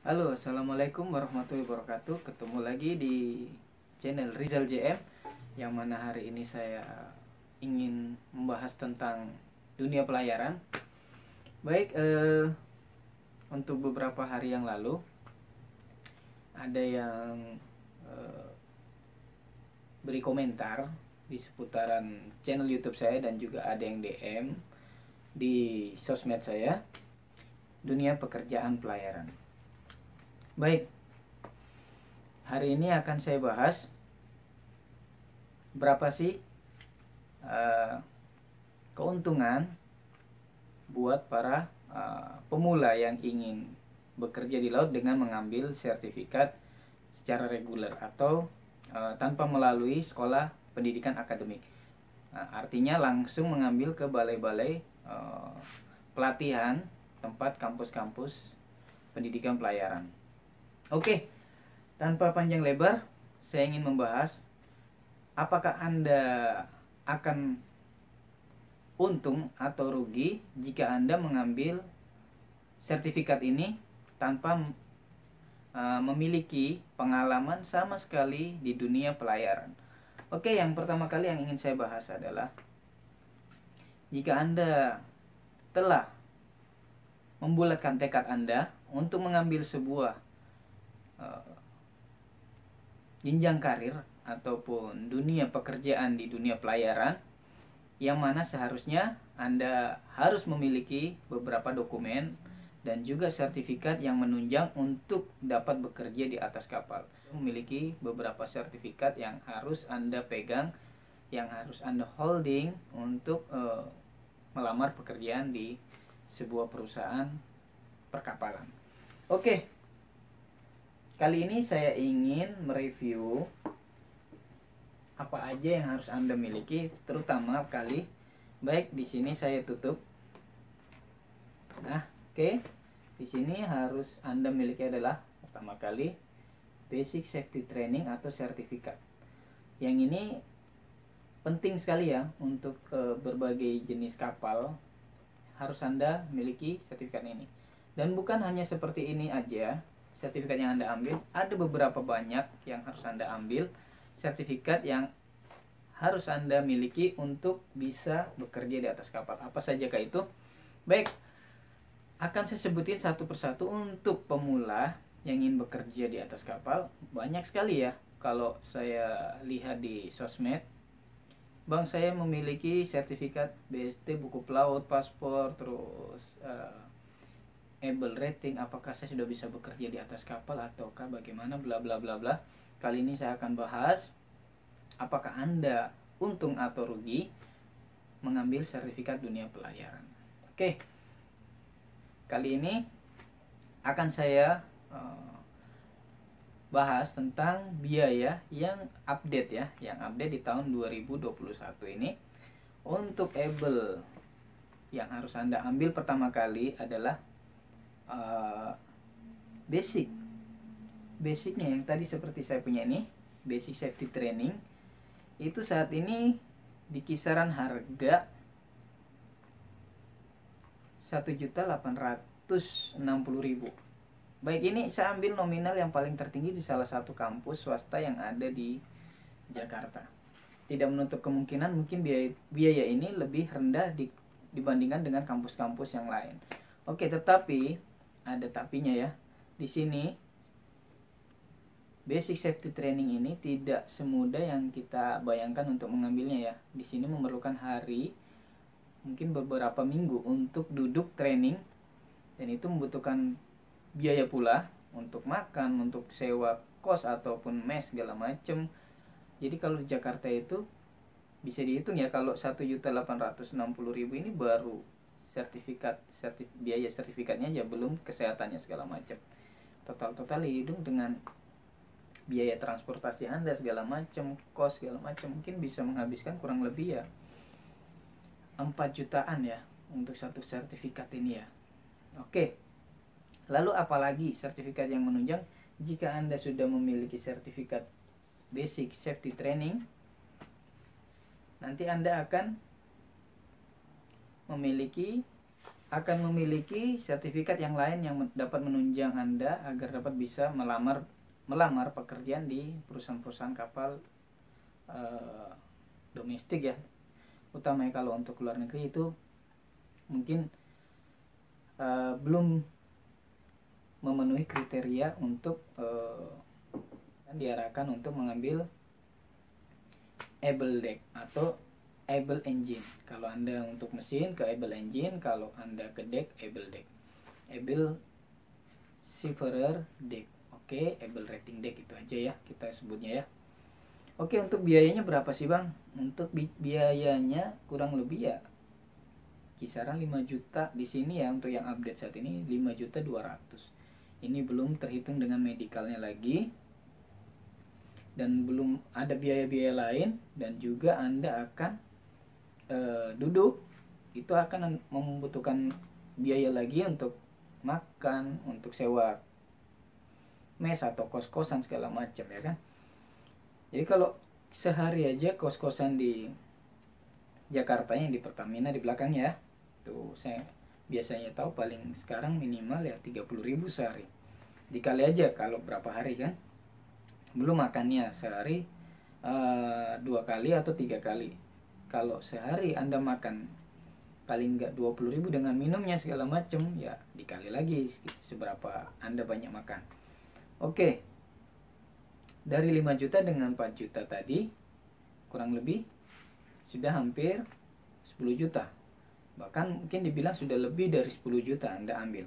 Halo, assalamualaikum warahmatullahi wabarakatuh. Ketemu lagi di channel Rizal JM, yang mana hari ini saya ingin membahas tentang dunia pelayaran. Baik, untuk beberapa hari yang lalu ada yang beri komentar di seputaran channel YouTube saya, dan juga ada yang DM di sosmed saya, dunia pekerjaan pelayaran. Baik, hari ini akan saya bahas berapa sih keuntungan buat para pemula yang ingin bekerja di laut dengan mengambil sertifikat secara reguler atau tanpa melalui sekolah pendidikan akademik. Artinya langsung mengambil ke balai-balai pelatihan, tempat kampus-kampus pendidikan pelayaran. Oke, tanpa panjang lebar, saya ingin membahas apakah Anda akan untung atau rugi jika Anda mengambil sertifikat ini tanpa memiliki pengalaman sama sekali di dunia pelayaran. Oke, yang pertama kali yang ingin saya bahas adalah jika Anda telah membulatkan tekad Anda untuk mengambil sebuah jenjang karir ataupun dunia pekerjaan di dunia pelayaran, yang mana seharusnya Anda harus memiliki beberapa dokumen dan juga sertifikat yang menunjang untuk dapat bekerja di atas kapal. Memiliki beberapa sertifikat yang harus Anda pegang, yang harus Anda holding untuk melamar pekerjaan di sebuah perusahaan perkapalan. Oke, kali ini saya ingin mereview apa aja yang harus Anda miliki, terutama kali. Baik, di sini saya tutup. Nah, oke. Di sini harus Anda miliki adalah pertama kali Basic Safety Training atau sertifikat. Yang ini penting sekali ya untuk berbagai jenis kapal. Harus Anda miliki sertifikat ini. Dan bukan hanya seperti ini aja sertifikat yang Anda ambil, ada beberapa banyak yang harus Anda ambil, sertifikat yang harus Anda miliki untuk bisa bekerja di atas kapal. Apa saja kah itu? Baik, akan saya sebutin satu persatu. Untuk pemula yang ingin bekerja di atas kapal, banyak sekali ya. Kalau saya lihat di sosmed, Bang, saya memiliki sertifikat BST, buku pelaut, paspor, terus able rating, apakah saya sudah bisa bekerja di atas kapal ataukah bagaimana, bla bla bla bla. Kali ini saya akan bahas apakah Anda untung atau rugi mengambil sertifikat dunia pelayaran. Oke, kali ini akan saya bahas tentang biaya yang update ya, yang update di tahun 2021 ini. Untuk able yang harus Anda ambil pertama kali adalah basicnya yang tadi seperti saya punya ini, Basic Safety Training. Itu saat ini di kisaran harga 1.860.000. Baik, ini saya ambil nominal yang paling tertinggi di salah satu kampus swasta yang ada di Jakarta. Tidak menutup kemungkinan mungkin biaya ini lebih rendah dibandingkan dengan kampus-kampus yang lain. Oke, tetapi ada tapinya ya. Di sini Basic Safety Training ini tidak semudah yang kita bayangkan untuk mengambilnya ya. Di sini memerlukan hari, mungkin beberapa minggu untuk duduk training, dan itu membutuhkan biaya pula untuk makan, untuk sewa kos ataupun mes segala macam. Jadi kalau di Jakarta itu bisa dihitung ya, kalau 1.860.000 ini baru biaya sertifikatnya aja, belum kesehatannya segala macam. Total hitung dengan biaya transportasi Anda segala macam, kos segala macam, mungkin bisa menghabiskan kurang lebih ya 4 jutaan ya untuk satu sertifikat ini ya. Oke, lalu apalagi sertifikat yang menunjang? Jika Anda sudah memiliki sertifikat Basic Safety Training, nanti Anda akan memiliki akan memiliki sertifikat yang lain yang dapat menunjang Anda agar dapat bisa melamar pekerjaan di perusahaan-perusahaan kapal domestik ya. Utamanya kalau untuk luar negeri itu mungkin belum memenuhi kriteria untuk diarahkan untuk mengambil able deck atau able engine. Kalau Anda untuk mesin ke able engine, kalau Anda ke deck able deck, able seafarer deck. Oke, able rating deck, itu aja ya kita sebutnya ya. Oke, untuk biayanya berapa sih Bang? Untuk biayanya kurang lebih ya kisaran 5 juta di sini ya, untuk yang update saat ini 5.200.000. Ini belum terhitung dengan medikalnya lagi, dan belum ada biaya-biaya lain, dan juga Anda akan duduk, itu akan membutuhkan biaya lagi untuk makan, untuk sewa mes atau kos-kosan segala macam ya kan. Jadi kalau sehari aja kos-kosan di Jakarta yang di Pertamina di belakangnya, tuh saya biasanya tahu paling sekarang minimal ya 30.000 sehari. Dikali aja kalau berapa hari kan, belum makannya sehari 2 kali atau 3 kali. Kalau sehari Anda makan paling enggak 20.000 dengan minumnya segala macam, ya dikali lagi seberapa Anda banyak makan. Oke, dari 5 juta dengan 4 juta tadi kurang lebih sudah hampir 10 juta. Bahkan mungkin dibilang sudah lebih dari 10 juta Anda ambil.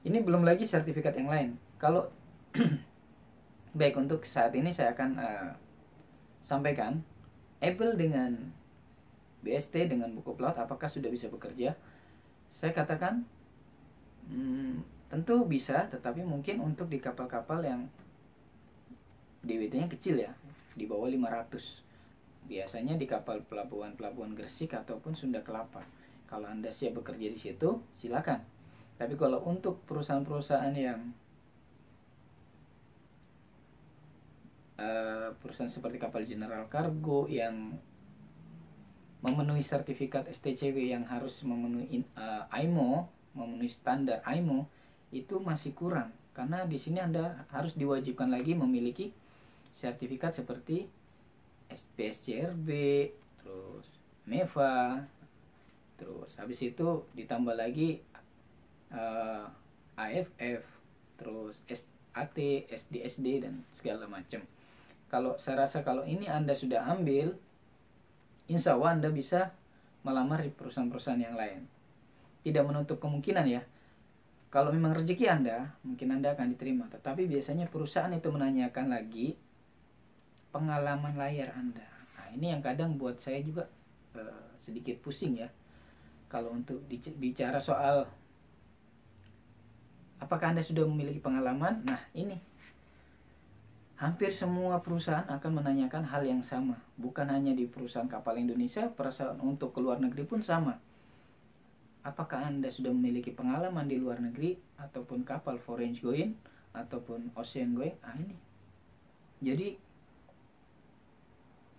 Ini belum lagi sertifikat yang lain. Kalau baik, untuk saat ini saya akan sampaikan able dengan BST dengan buku pelaut apakah sudah bisa bekerja. Saya katakan tentu bisa, tetapi mungkin untuk di kapal-kapal yang DWT-nya kecil ya, di bawah 500. Biasanya di kapal pelabuhan Gresik ataupun Sunda Kelapa. Kalau Anda siap bekerja di situ, silakan. Tapi kalau untuk perusahaan-perusahaan yang perusahaan seperti kapal General Cargo yang memenuhi sertifikat STCW yang harus memenuhi IMO, memenuhi standar IMO, itu masih kurang. Karena di sini Anda harus diwajibkan lagi memiliki sertifikat seperti PSCRB, terus MEVA, terus habis itu ditambah lagi AFF, terus SAT, SDSD dan segala macam. Kalau saya rasa kalau ini Anda sudah ambil, insya Allah Anda bisa melamar di perusahaan-perusahaan yang lain. Tidak menutup kemungkinan ya. Kalau memang rezeki Anda, mungkin Anda akan diterima. Tetapi biasanya perusahaan itu menanyakan lagi pengalaman layar Anda. Nah, ini yang kadang buat saya juga sedikit pusing ya. Kalau untuk bicara soal apakah Anda sudah memiliki pengalaman, nah ini hampir semua perusahaan akan menanyakan hal yang sama. Bukan hanya di perusahaan kapal Indonesia, perusahaan untuk ke luar negeri pun sama. Apakah Anda sudah memiliki pengalaman di luar negeri, ataupun kapal foreign going, ataupun ocean going? Nah ini. Jadi,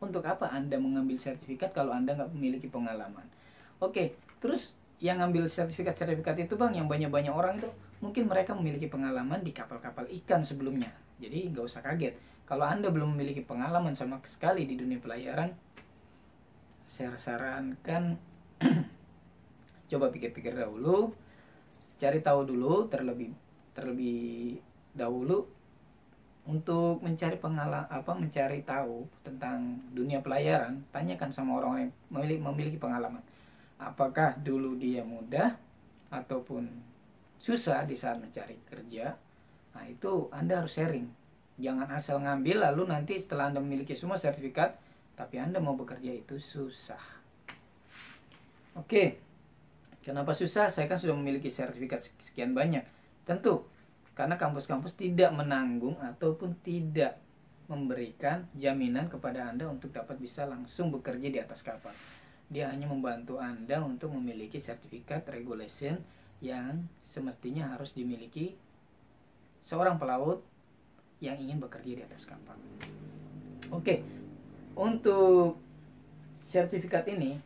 untuk apa Anda mengambil sertifikat kalau Anda nggak memiliki pengalaman? Oke, terus yang ngambil sertifikat itu Bang, yang banyak-banyak orang itu, mungkin mereka memiliki pengalaman di kapal-kapal ikan sebelumnya. Jadi nggak usah kaget. Kalau Anda belum memiliki pengalaman sama sekali di dunia pelayaran, saya sarankan coba pikir-pikir dahulu, cari tahu dulu terlebih dahulu untuk mencari mencari tahu tentang dunia pelayaran. Tanyakan sama orang yang memiliki pengalaman. Apakah dulu dia mudah ataupun susah di saat mencari kerja. Nah itu Anda harus sharing. Jangan asal ngambil lalu nanti setelah Anda memiliki semua sertifikat, tapi Anda mau bekerja itu susah. Oke, kenapa susah? Saya kan sudah memiliki sertifikat sekian banyak. Tentu, karena kampus-kampus tidak menanggung ataupun tidak memberikan jaminan kepada Anda untuk dapat bisa langsung bekerja di atas kapal. Dia hanya membantu Anda untuk memiliki sertifikat regulation yang semestinya harus dimiliki seorang pelaut yang ingin bekerja di atas kapal. Oke, untuk sertifikat ini,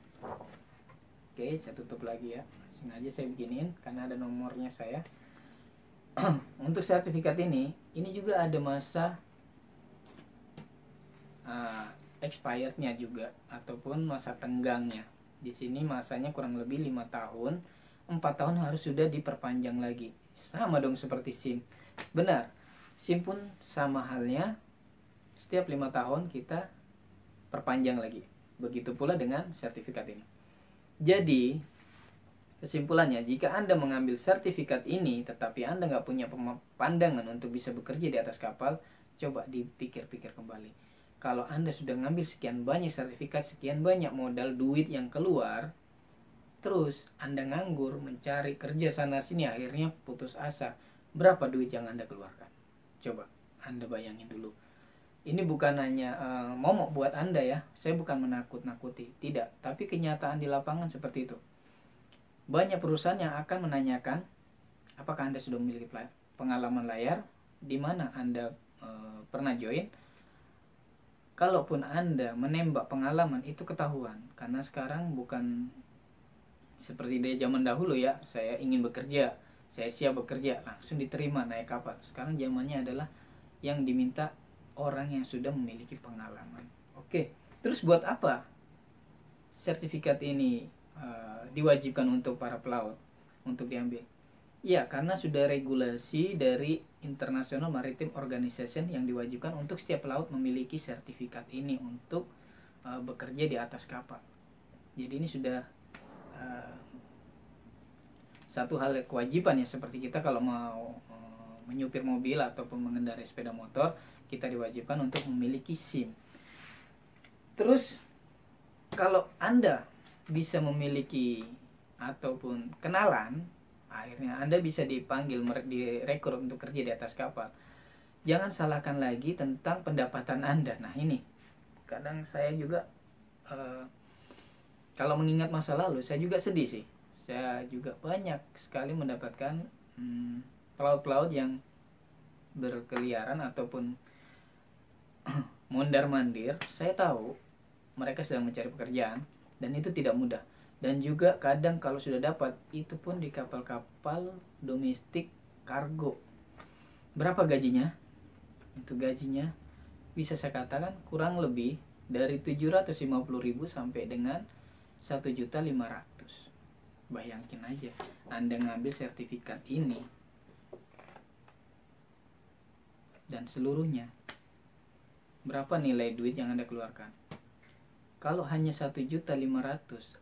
oke, saya tutup lagi ya. sengaja saya bikinin karena ada nomornya saya. Untuk sertifikat ini juga ada masa expirednya juga ataupun masa tenggangnya. Di sini masanya kurang lebih 5 tahun, 4 tahun harus sudah diperpanjang lagi. Sama dong seperti SIM. Benar, SIM pun sama halnya, setiap 5 tahun kita perpanjang lagi. Begitu pula dengan sertifikat ini. Jadi kesimpulannya, jika Anda mengambil sertifikat ini tetapi Anda nggak punya pandangan untuk bisa bekerja di atas kapal, coba dipikir-pikir kembali. Kalau Anda sudah ngambil sekian banyak sertifikat, sekian banyak modal, duit yang keluar, terus Anda nganggur mencari kerja sana-sini, akhirnya putus asa, berapa duit yang Anda keluarkan? Coba Anda bayangin dulu. Ini bukan hanya momok buat Anda ya, saya bukan menakut-nakuti, tidak. Tapi kenyataan di lapangan seperti itu. Banyak perusahaan yang akan menanyakan, apakah Anda sudah memiliki pengalaman layar, di mana Anda pernah join. Kalaupun Anda menembak pengalaman, itu ketahuan. Karena sekarang bukan seperti dari zaman dahulu ya, saya ingin bekerja, saya siap bekerja, langsung diterima naik kapal. Sekarang zamannya adalah yang diminta orang yang sudah memiliki pengalaman. Oke, terus buat apa sertifikat ini diwajibkan untuk para pelaut untuk diambil? Ya, karena sudah regulasi dari International Maritime Organization yang diwajibkan untuk setiap pelaut memiliki sertifikat ini untuk bekerja di atas kapal. Jadi ini sudah satu hal kewajiban ya, seperti kita kalau mau menyupir mobil ataupun mengendarai sepeda motor, kita diwajibkan untuk memiliki SIM. Terus kalau Anda bisa memiliki ataupun kenalan, akhirnya Anda bisa dipanggil, direkrut untuk kerja di atas kapal. Jangan salahkan lagi tentang pendapatan Anda. Nah ini, kadang saya juga kalau mengingat masa lalu, saya juga sedih sih. Saya juga banyak sekali mendapatkan pelaut-pelaut yang berkeliaran ataupun mondar-mandir. Saya tahu mereka sedang mencari pekerjaan dan itu tidak mudah. Dan juga kadang kalau sudah dapat, itu pun di kapal-kapal domestik kargo. Berapa gajinya? Itu gajinya bisa saya katakan kurang lebih dari 750.000 sampai dengan 1.500.000. Bayangin aja, Anda ngambil sertifikat ini dan seluruhnya, berapa nilai duit yang Anda keluarkan? Kalau hanya 1.500.000,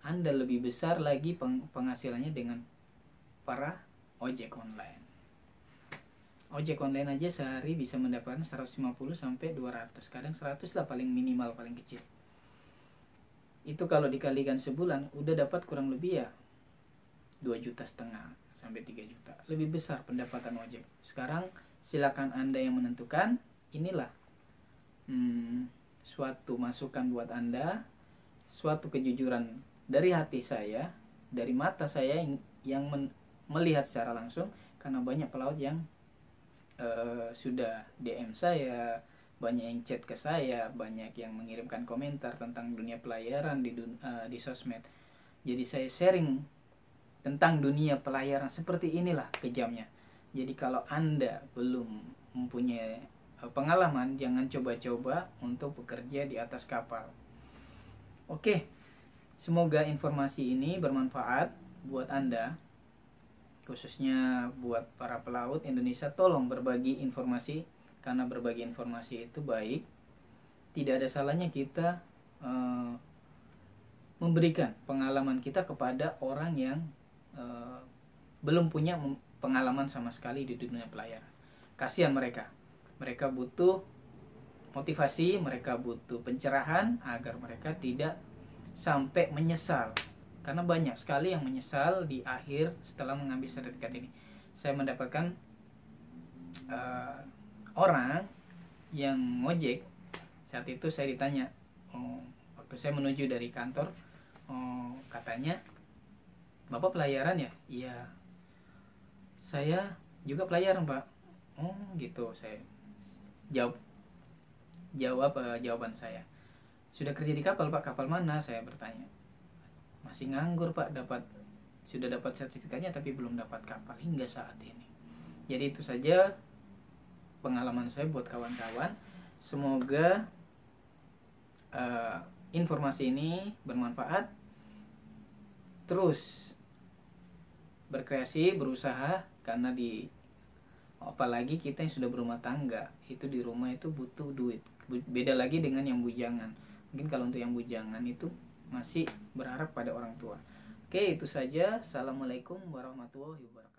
Anda lebih besar lagi penghasilannya dengan para ojek online. Ojek online aja sehari bisa mendapatkan 150 sampai 200, kadang 100 lah paling minimal, paling kecil. Itu kalau dikalikan sebulan udah dapat kurang lebih ya 2,5 juta sampai 3 juta. Lebih besar pendapatan ojek. Sekarang silakan Anda yang menentukan. Inilah suatu masukan buat Anda, suatu kejujuran dari hati saya, dari mata saya yang melihat secara langsung, karena banyak pelaut yang sudah DM saya, banyak yang chat ke saya, banyak yang mengirimkan komentar tentang dunia pelayaran di sosmed. Jadi saya sharing tentang dunia pelayaran seperti inilah kejamnya. Jadi kalau Anda belum mempunyai pengalaman, jangan coba-coba untuk bekerja di atas kapal. Oke, semoga informasi ini bermanfaat buat Anda, khususnya buat para pelaut Indonesia. Tolong berbagi informasi, karena berbagi informasi itu baik. Tidak ada salahnya kita memberikan pengalaman kita kepada orang yang belum punya pengalaman sama sekali di dunia pelayaran. Kasihan mereka. Mereka butuh motivasi, mereka butuh pencerahan agar mereka tidak sampai menyesal. Karena banyak sekali yang menyesal di akhir setelah mengambil sertifikat ini. Saya mendapatkan orang yang ngojek. Saat itu saya ditanya, waktu saya menuju dari kantor, katanya, "Bapak pelayaran ya?" "Iya." "Saya juga pelayaran, Pak." "Oh gitu." Saya jawaban saya. "Sudah kerja di kapal, Pak? Kapal mana?" saya bertanya. "Masih nganggur, Pak. sudah dapat sertifikatnya tapi belum dapat kapal hingga saat ini. Jadi itu saja pengalaman saya buat kawan-kawan. Semoga informasi ini bermanfaat. Terus berkreasi, berusaha, karena apalagi kita yang sudah berumah tangga, itu di rumah itu butuh duit. Beda lagi dengan yang bujangan. Mungkin kalau untuk yang bujangan itu masih berharap pada orang tua. Oke, itu saja. Assalamualaikum warahmatullahi wabarakatuh.